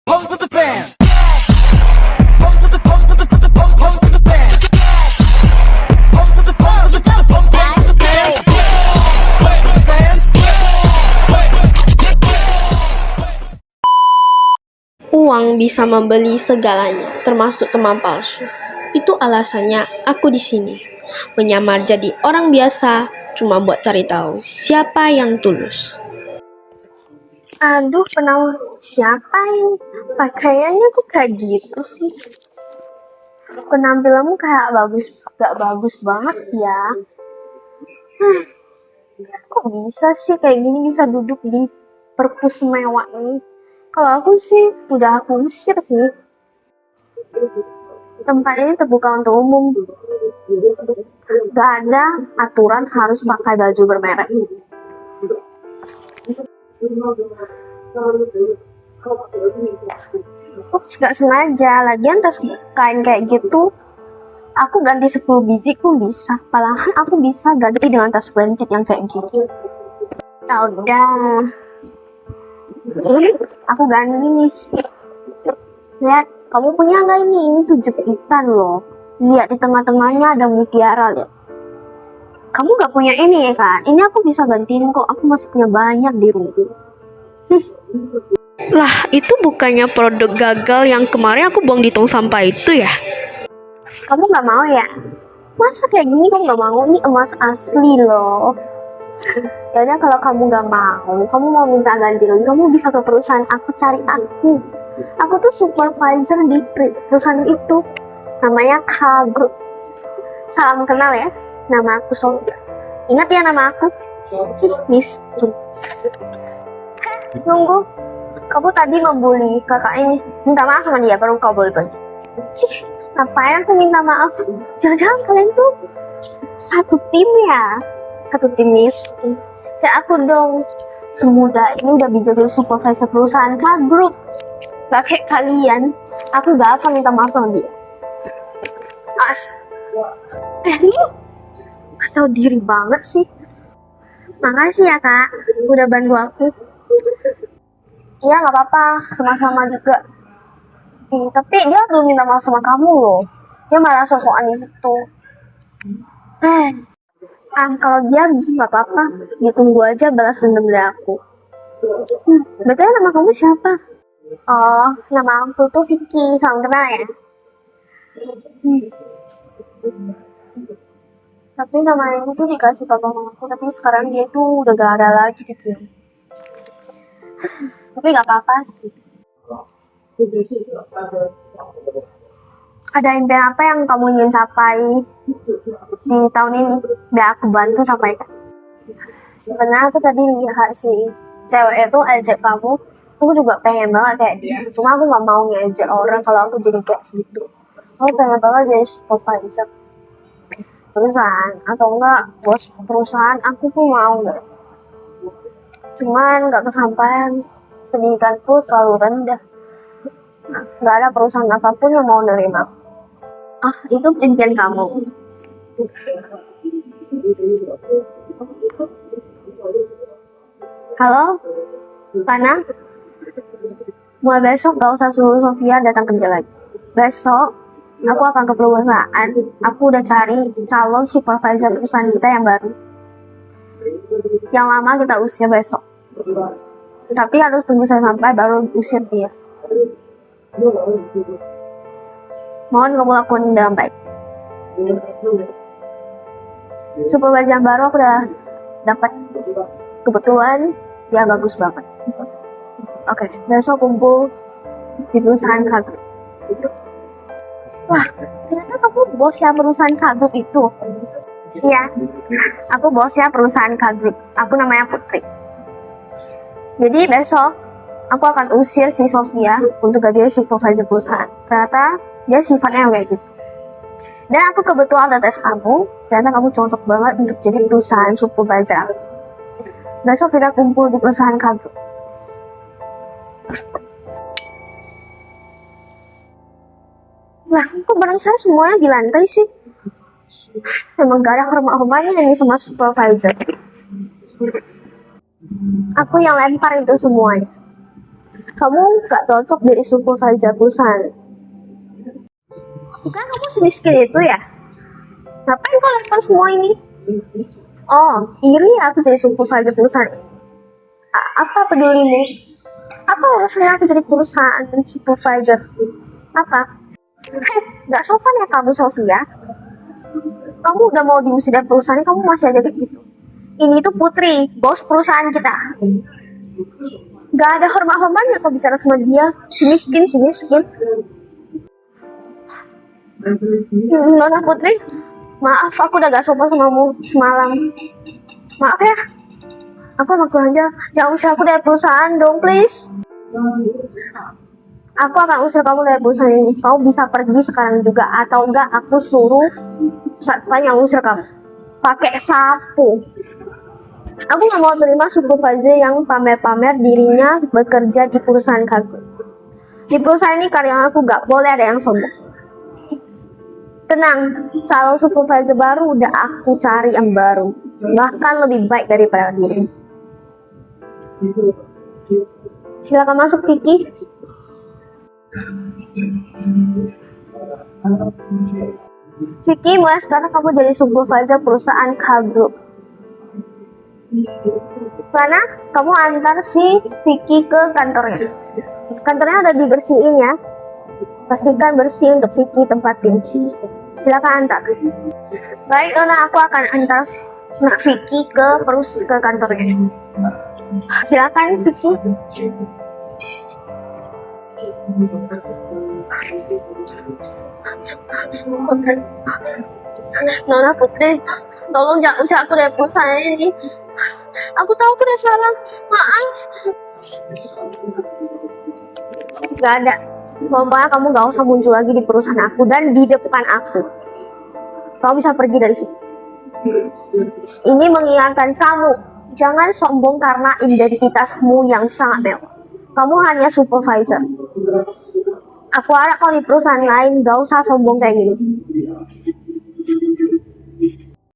Pose with the fans. Pose with the pose with the pose with the fans. Pose with the pose with the pose with the fans. Pose with the fans. Uang bisa membeli segalanya, termasuk teman palsu. Itu alasannya aku di sini, menyamar jadi orang biasa, cuma buat cari tahu siapa yang tulus. Aduh, penawar siapa ini? Pakaiannya kok kayak gitu sih? Penampilanmu kayak gak bagus banget ya. Kok bisa sih kayak gini bisa duduk di perpus mewah ini? Kalau aku sih udah aku usir sih. Tempat ini terbuka untuk umum. Gak ada aturan harus pakai baju bermerek. Ups, gak sengaja. Lagian tas kain kayak gitu aku ganti 10 biji pun bisa. Padahal aku bisa ganti dengan tas branded yang kayak gitu. Ya udah, aku ganti nih. Lihat, kamu punya nggak ini? Ini tuh jepitan loh. Lihat di tengah-tengahnya ada mutiara, lihat. Kamu gak punya ini ya kan? Ini aku bisa gantiin kok. Aku masih punya banyak di rumah. Lah, itu bukannya produk gagal yang kemarin aku buang di tong sampah itu ya? Kamu gak mau ya? Masa kayak gini kamu gak mau? Ini emas asli loh. Yaudah, kalau kamu gak mau, kamu mau minta ganti lagi, kamu bisa ke perusahaan aku, cari aku. Aku tuh supervisor di perusahaan itu. Namanya K Group. Salam kenal ya. Nama aku Sofia. Ingat ya nama aku? Miss. Nunggu. Kamu tadi membuli kakak ini. Minta maaf sama dia, baru kau boleh pergi. Cih, ngapain aku minta maaf? Jangan-jangan kalian tuh satu tim ya? Satu tim Miss. Kayak aku dong. Semudah ini udah jadi supervisor perusahaan K Group. Gak kayak kalian. Aku gak akan minta maaf sama dia. Lu gak tau diri banget sih. Makasih ya kak, udah bantu aku. Iya gak apa-apa, sama-sama juga. Tapi dia belum minta maaf sama kamu loh. Dia malah sosokan di situ. Kalau dia gak apa-apa, ditunggu aja balas dendam dari aku. Betulnya nama kamu siapa? Oh, nama aku tuh Vicky, salam kenal ya. Tapi nama ini tuh dikasih papa mamaku, tapi sekarang dia tuh udah gak ada lagi gitu. Tapi gak apa-apa sih. Ada impian apa yang kamu ingin capai di tahun ini? Biar aku bantu sampaikan. Sebenarnya aku tadi lihat sih, cewek itu ajak kamu, aku juga pengen banget kayak dia. Cuma aku gak mau ngejek orang kalau aku jadi kayak gitu. Aku pengen banget jadi supervisor perusahaan atau enggak bos perusahaan, aku pun mau nggak. Cuman nggak kesampaian, pendidikanku terlalu rendah. Nggak ada perusahaan apapun yang mau nerima. Itu impian kamu. Halo, Pana. Mulai besok gak usah suruh Sofia datang kerja lagi. Besok aku akan ke perusahaan. Aku udah cari calon supervisor perusahaan kita yang baru. Yang lama kita usir besok. Tapi harus tunggu saya sampai baru usir dia. Mohon kamu lakukan dengan baik. Supervisor yang baru aku udah dapat. Kebetulan dia bagus banget. Oke, besok kumpul di perusahaan Kagroup. Wah, ternyata kamu bosnya perusahaan K Group itu. Iya, aku bosnya perusahaan K Group. Aku namanya Putri. Jadi besok aku akan usir si Sofia untuk jadi supervisor perusahaan. Ternyata dia sifatnya kayak gitu. Dan aku kebetulan ada tes kamu. Ternyata kamu cocok banget untuk jadi perusahaan supervisor. Besok kita kumpul di perusahaan K Group. Lah, kok barang saya semuanya di lantai sih? Emang gak ada hormat-hormatnya ini sama supervisor. Aku yang lempar itu semuanya. Kamu gak cocok jadi supervisor perusahaan. Bukan kamu semiskin itu ya? Ngapain kau lakukan semua ini? Oh, iri aku jadi supervisor perusahaan. Apa pedulimu? Apa urusannya aku jadi perusahaan supervisor? Apa? Hei, gak sopan ya kamu, Sofia. Kamu udah mau diusir dari perusahaan, kamu masih aja kayak gitu. Ini tuh Putri, bos perusahaan kita. Gak ada hormat-hormatnya kau bicara sama dia. Si miskin. Nona Putri, maaf aku udah gak sopan sama kamu semalam. Maaf ya. Aku sama aja. Jangan usir aku dari perusahaan dong, please. Aku akan usir kamu dari perusahaan ini. Kau bisa pergi sekarang juga, atau enggak aku suruh satpam yang usir kamu. Pakai sapu. Aku gak mau terima supervisor yang pamer-pamer dirinya bekerja di perusahaan kamu. Di perusahaan ini karyawan aku gak boleh ada yang sombong. Tenang, calon supervisor baru udah aku cari yang baru. Bahkan lebih baik daripada diri. Silakan masuk, Vicky. Vicky, mulai sekarang kamu jadi supervisor perusahaan K-Group. Mana? Kamu antar si Vicky ke kantornya. Kantornya udah dibersihin ya. Pastikan bersih untuk Vicky tempatin. Silakan antar. Baik, Nona, aku akan antar Vicky ke kantornya. Silakan, Vicky. Putri. Nona Putri, tolong jangan usir aku dari perusahaan ini. Aku tahu aku udah salah. Maaf. Gak ada. Pokoknya kamu gak usah muncul lagi di perusahaan aku dan di depan aku. Kamu bisa pergi dari sini. Ini mengingatkan kamu, jangan sombong karena identitasmu yang sangat mewah. Kamu hanya supervisor. Aku harap kalau di perusahaan lain gak usah sombong kayak gini.